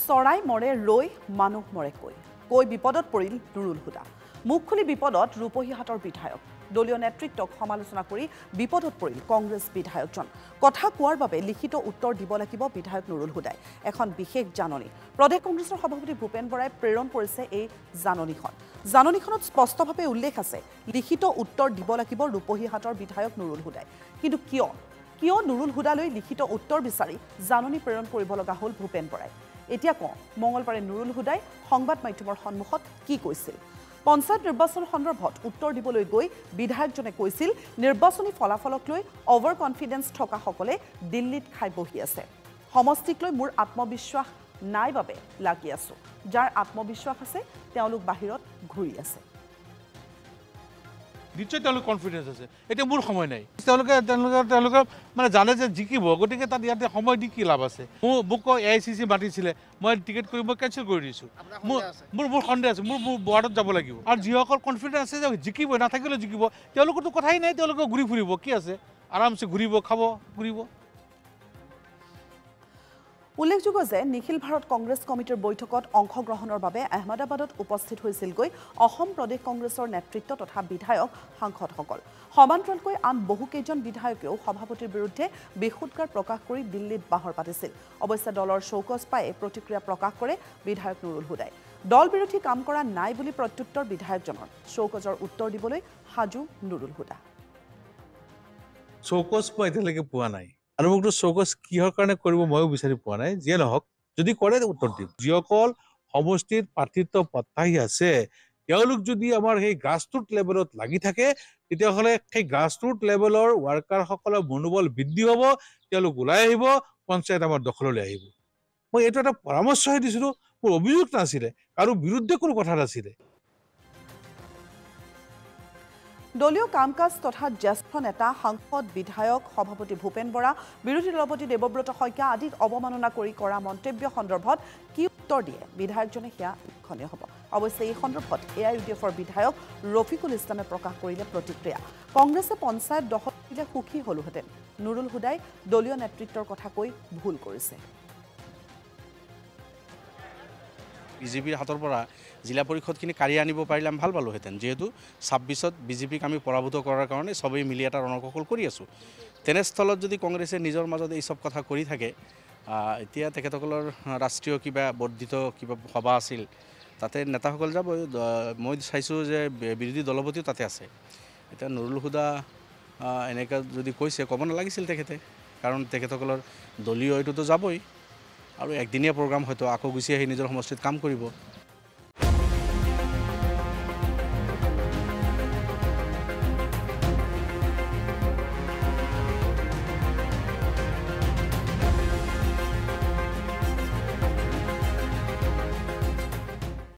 চৰাই মৰে ৰৈ মানুহ মৰে কৈ বিপদত পৰিল নুৰুল হুদা মুখ খুলি বিপদত ৰূপহীহাটৰ বিধায়ক দলীয় নেতৃত্বক সমালোচনা কৰি বিপদত পৰিল কংগ্ৰেছ বিধায়কজন কথা কোৱাৰ বাবে লিখিত উত্তৰ দিব লাগিব বিধায়ক নুৰুল হুদাই এখন বিশেষ জাননী প্ৰদেশ কংগ্ৰেছৰ সভাপতি ভূপেন বৰাই প্ৰেৰণ কৰিছে এই জাননীখনত স্পষ্টভাৱে উল্লেখ আছে লিখিত উত্তৰ দিব লাগিব ৰূপহীহাটৰ বিধায়ক নুৰুল হুদাই কিন্তু কিয় নুৰুল হুদালৈ লিখিত উত্তৰ বিচাৰি জাননী প্ৰেৰণ কৰিব লগা হ'ল ভূপেন বৰাই এতিয়া মঙলবাৰে নুৰুল হুদাই সংবাদ মাধ্যমৰ সন্মুখত কি কৈছিল পঞ্চায়ত নিৰ্বাচন সন্দৰ্ভত উত্তৰ দিবলৈ গৈ বিধায়কজনে কৈছিল নিৰ্বাচনী ফলাফলক লৈ অভাৰ কনফিডেন্স থকা সকলে দিল্লীত খাই বহি আছে সমষ্টিক লৈ মোৰ আত্মবিশ্বাস নাই বাবে লাগি আছো যাৰ আত্মবিশ্বাস আছে তেওঁলোক বাহিৰত ঘূৰি আছে নিশ্চয় তেওঁলোক কনফিডেন্স আছে এতিয়া মোৰ সময় নাই তেওঁলোকে মানে জানে যে জিকিব গতিকে তাত ইয়াতে সময় দি কি লাভ আছে মোক AICC মাতিছিলে মই টিকেট কৰি মই কেঞ্চেল কৰি দিছোঁ মোৰ সন্দেহ আছে মোৰ ৱাৰ্ডত যাব লাগিব আৰু যিসকল কনফিডেন্স আছে যে জিকিব নাথাকিলেও জিকিব তেওঁলোকৰতো কথাই নাই তেওঁলোকে ঘূৰি ফুৰিব কি আছে আৰামছে ঘূৰিব খাব ঘূৰিব উল্লেখযোগ্য যে নিখিল ভাৰত কংগ্ৰেছ কমিটিৰ বৈঠকত অংশগ্ৰহণৰ বাবে আহমেদাবাদত উপস্থিত হৈছিলগৈ অসম প্ৰদেশ কংগ্ৰেছৰ নেতৃত্ব তথা বিধায়ক সাংসদসকল সমান্তৰালকৈ আন বহুকেইজন বিধায়কেও সভাপতিৰ বিৰুদ্ধে বিশুদ্ধগাৰ প্ৰকাশ কৰি দিল্লীত বাহৰ পাতিছিল অৱশ্যে দলৰ চৌকছ পাই প্ৰতিক্ৰিয়া প্ৰকাশ কৰে বিধায়ক নুৰুল হুদাই দল বিৰোধী কাম কৰা নাই বুলি প্ৰত্যুত্তৰ বিধায়কজনৰ চৌকছৰ উত্তৰ দিবলৈ সাজু নুৰুল হুদা চৌকছ মই এতিয়ালৈকে পোৱা নাই আৰু মোকতো চৌকছ কিহৰ কাৰণে কৰিব ময়ো বিচাৰি পোৱা নাই যিয়ে নহওক যদি কৰে উত্তৰ দিম যিসকল সমষ্টিত প্ৰাৰ্থিত্ব প্ৰত্যাশী আছে তেওঁলোক যদি আমাৰ সেই গ্ৰাছৰুট লেভেলত লাগি থাকে তেতিয়াহ'লে সেই গ্ৰাছৰুট লেভেলৰ ৱাৰ্কাৰসকলৰ মনোবল বৃদ্ধি হ'ব তেওঁলোক ওলাই আহিব পঞ্চায়ত আমাৰ দখললৈ আহিব মই এইটো এটা পৰামৰ্শহে দিছিলোঁ মোৰ অভিযোগ নাছিলে কাৰো বিৰুদ্ধে কোনো কথা নাছিলে দলীয় কাম-কাজ তথা জ্যেষ্ঠ নেতা সাংসদ বিধায়ক সভাপতি ভূপেন বৰা বিৰোধী দলপতি দেৱব্ৰত শইকীয়া আদিক অৱমাননা কৰি কৰা মন্তব্য সন্দৰ্ভত কি উত্তৰ দিয়ে বিধায়কজনে সেয়া লক্ষণীয় হ'ব অৱশ্যে এই সন্দৰ্ভত AIUDFৰ বিধায়ক ৰফিকুল ইছলামে প্ৰকাশ কৰিলে প্ৰতিক্ৰিয়া কংগ্ৰেছে পঞ্চায়ত দখল কৰিলে সুখী হলোহেঁতেন নুৰুল হুদাই দলীয় নেতৃত্বৰ কথা কৈ ভুল কৰিছে বিজেপিৰ হাতৰ পৰা জিলা পৰিষদখিনি কাঢ়ি আনিব পাৰিলে আমি ভাল পালোহেঁতেন যিহেতু 26ত বিজেপিক আমি পৰাভূত কৰাৰ কাৰণে সবেই মিলি এটা ৰণকৌশল কৰি আছোঁ তেনেস্থলত যদি কংগ্ৰেছে নিজৰ মাজত এই সব কথা কৰি থাকে এতিয়া তেখেতসকলৰ ৰাষ্ট্ৰীয় কিবা বৰ্ধিত কিবা সভা আছিল তাতে নেতাসকল যাব মই চাইছোঁ যে বিৰোধী দলপতিও তাতে আছে এতিয়া নুৰুল হুদা এনেকৈ যদি কৈছে ক'ব নালাগিছিল তেখেতে কাৰণ তেখেতসকলৰ দলীয় এইটোতো যাবই আৰু একদিনীয়া প্ৰগ্ৰাম হয়তো আকৌ গুচি আহি নিজৰ সমষ্টিত কাম কৰিব